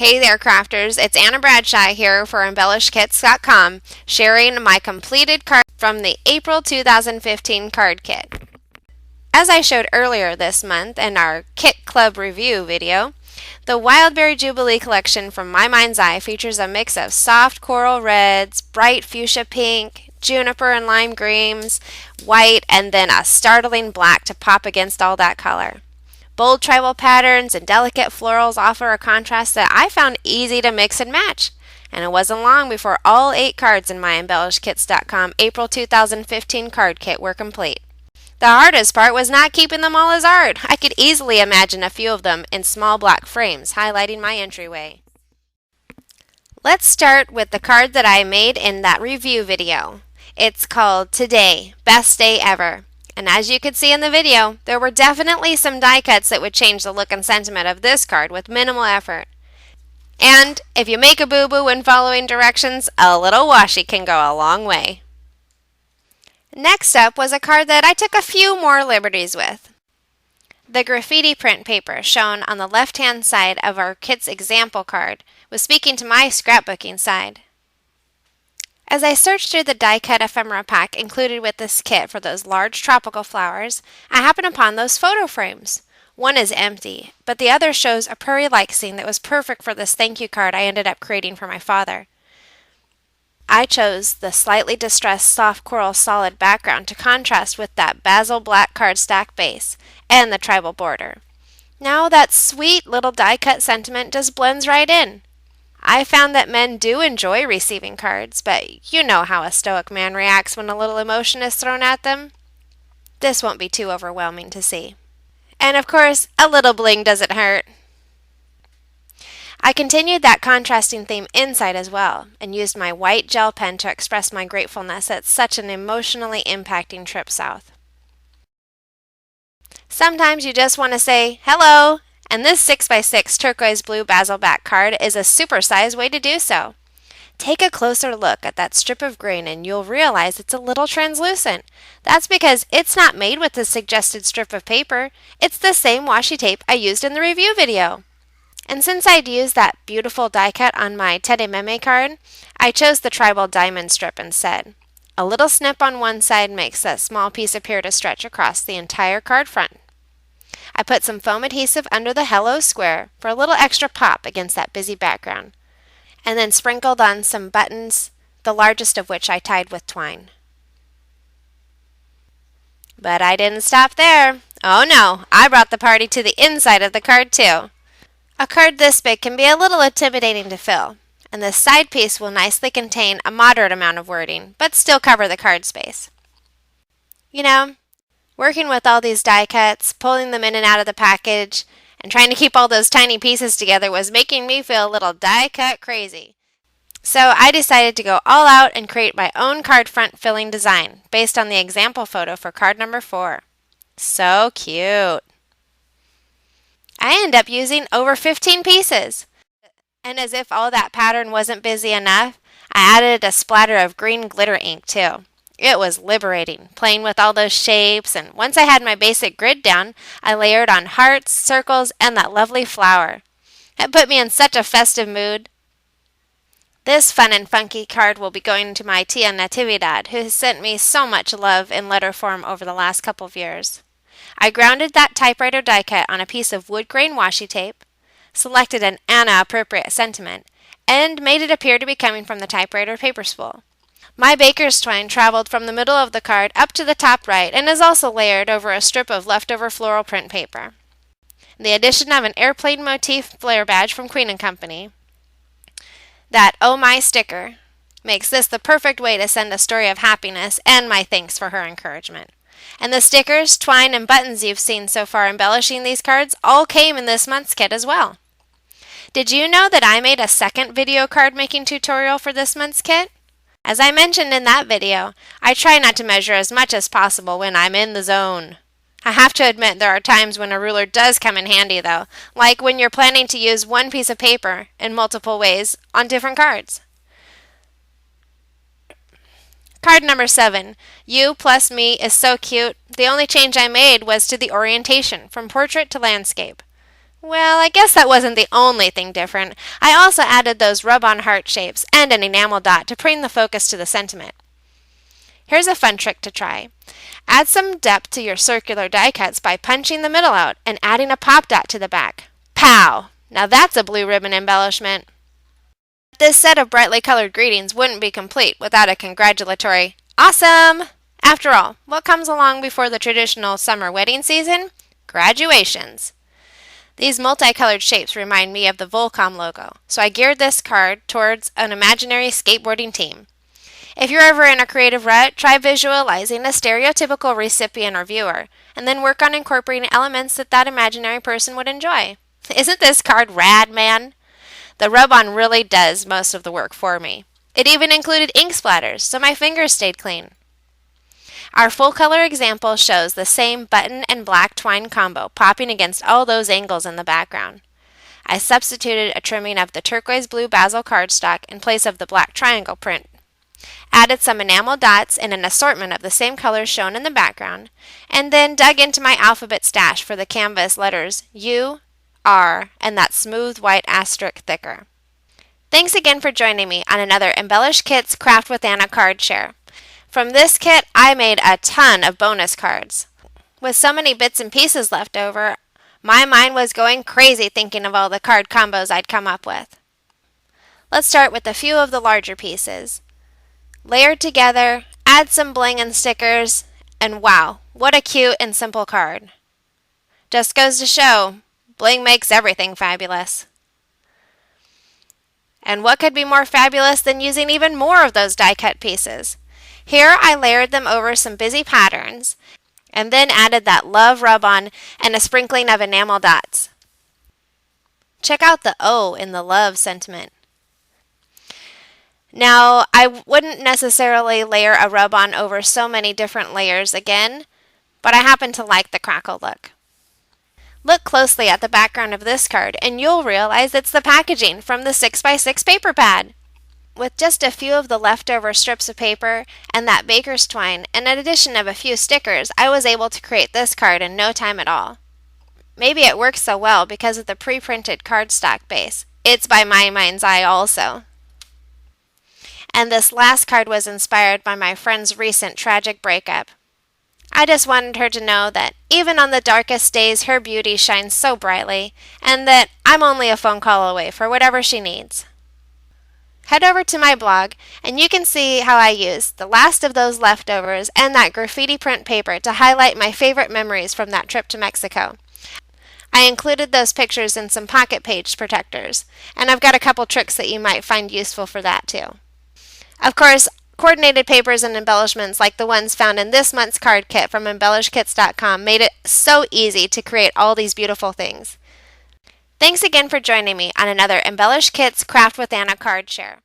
Hey there, crafters. It's Anna Bradshaw here for embellishedkits.com, sharing my completed card from the April 2015 card kit. As I showed earlier this month in our Kit Club review video, the Wildberry Jubilee collection from My Mind's Eye features a mix of soft coral reds, bright fuchsia pink, juniper and lime greens, white, and then a startling black to pop against all that color. Bold tribal patterns and delicate florals offer a contrast that I found easy to mix and match. And it wasn't long before all 8 cards in my embellishedkits.com April 2015 card kit were complete. The hardest part was not keeping them all as art. I could easily imagine a few of them in small black frames highlighting my entryway. Let's start with the card that I made in that review video. It's called Today, Best Day Ever. And as you could see in the video, there were definitely some die cuts that would change the look and sentiment of this card with minimal effort. And if you make a boo-boo when following directions, a little washi can go a long way. Next up was a card that I took a few more liberties with. The graffiti print paper shown on the left-hand side of our kit's example card was speaking to my scrapbooking side. As I searched through the die-cut ephemera pack included with this kit for those large tropical flowers, I happened upon those photo frames. One is empty, but the other shows a prairie-like scene that was perfect for this thank you card I ended up creating for my father. I chose the slightly distressed soft coral solid background to contrast with that basil black cardstock base and the tribal border. Now that sweet little die-cut sentiment just blends right in. I found that men do enjoy receiving cards, but you know how a stoic man reacts when a little emotion is thrown at them. This won't be too overwhelming to see. And of course, a little bling doesn't hurt. I continued that contrasting theme inside as well, and used my white gel pen to express my gratefulness at such an emotionally impacting trip south. Sometimes you just want to say, hello! And this 6x6 turquoise blue basil back card is a supersized way to do so. Take a closer look at that strip of grain and you'll realize it's a little translucent. That's because it's not made with the suggested strip of paper. It's the same washi tape I used in the review video. And since I'd used that beautiful die cut on my Tete Meme card, I chose the tribal diamond strip instead. A little snip on one side makes that small piece appear to stretch across the entire card front. I put some foam adhesive under the hello square for a little extra pop against that busy background, and then sprinkled on some buttons, the largest of which I tied with twine. But I didn't stop there. Oh no, I brought the party to the inside of the card too. A card this big can be a little intimidating to fill, and the side piece will nicely contain a moderate amount of wording, but still cover the card space. You know, working with all these die cuts, pulling them in and out of the package, and trying to keep all those tiny pieces together was making me feel a little die cut crazy. So I decided to go all out and create my own card front filling design based on the example photo for card number 4. So cute! I ended up using over 15 pieces. And as if all that pattern wasn't busy enough, I added a splatter of green glitter ink too. It was liberating, playing with all those shapes, and once I had my basic grid down, I layered on hearts, circles, and that lovely flower. It put me in such a festive mood. This fun and funky card will be going to my tia Natividad, who has sent me so much love in letter form over the last couple of years. I grounded that typewriter die cut on a piece of wood grain washi tape, selected an Anna-appropriate sentiment, and made it appear to be coming from the typewriter paper spool. My baker's twine traveled from the middle of the card up to the top right and is also layered over a strip of leftover floral print paper. The addition of an airplane motif flare badge from Queen & Company, that Oh My sticker, makes this the perfect way to send a story of happiness and my thanks for her encouragement. And the stickers, twine, and buttons you've seen so far embellishing these cards all came in this month's kit as well. Did you know that I made a second video card making tutorial for this month's kit? As I mentioned in that video, I try not to measure as much as possible when I'm in the zone. I have to admit there are times when a ruler does come in handy though, like when you're planning to use one piece of paper in multiple ways on different cards. Card number 7, You plus Me is so cute. The only change I made was to the orientation from portrait to landscape. Well, I guess that wasn't the only thing different. I also added those rub-on heart shapes and an enamel dot to bring the focus to the sentiment. Here's a fun trick to try. Add some depth to your circular die cuts by punching the middle out and adding a pop dot to the back. Pow! Now that's a blue ribbon embellishment. This set of brightly colored greetings wouldn't be complete without a congratulatory awesome! After all, what comes along before the traditional summer wedding season? Graduations. These multicolored shapes remind me of the Volcom logo, so I geared this card towards an imaginary skateboarding team. If you're ever in a creative rut, try visualizing a stereotypical recipient or viewer, and then work on incorporating elements that imaginary person would enjoy. Isn't this card rad, man? The rub-on really does most of the work for me. It even included ink splatters, so my fingers stayed clean. Our full color example shows the same button and black twine combo popping against all those angles in the background. I substituted a trimming of the turquoise blue basil cardstock in place of the black triangle print. Added some enamel dots in an assortment of the same colors shown in the background, and then dug into my alphabet stash for the canvas letters U, R, and that smooth white asterisk thicker. Thanks again for joining me on another Embellished Kit's Craft with Anna Card Share. From this kit, I made a ton of bonus cards. With so many bits and pieces left over, my mind was going crazy thinking of all the card combos I'd come up with. Let's start with a few of the larger pieces. Layered together, add some bling and stickers, and wow, what a cute and simple card. Just goes to show, bling makes everything fabulous. And what could be more fabulous than using even more of those die-cut pieces? Here I layered them over some busy patterns, and then added that love rub-on and a sprinkling of enamel dots. Check out the O in the love sentiment. Now, I wouldn't necessarily layer a rub-on over so many different layers again, but I happen to like the crackle look. Look closely at the background of this card and you'll realize it's the packaging from the 6x6 paper pad. With just a few of the leftover strips of paper and that baker's twine and an addition of a few stickers, I was able to create this card in no time at all. Maybe it works so well because of the pre-printed cardstock base. It's by my mind's eye also. And this last card was inspired by my friend's recent tragic breakup. I just wanted her to know that even on the darkest days her beauty shines so brightly, and that I'm only a phone call away for whatever she needs. Head over to my blog and you can see how I used the last of those leftovers and that graffiti print paper to highlight my favorite memories from that trip to Mexico. I included those pictures in some pocket page protectors, and I've got a couple tricks that you might find useful for that too. Of course, coordinated papers and embellishments like the ones found in this month's card kit from embellishedkits.com made it so easy to create all these beautiful things. Thanks again for joining me on another Embellished Kit's Craft with Anna Card Share.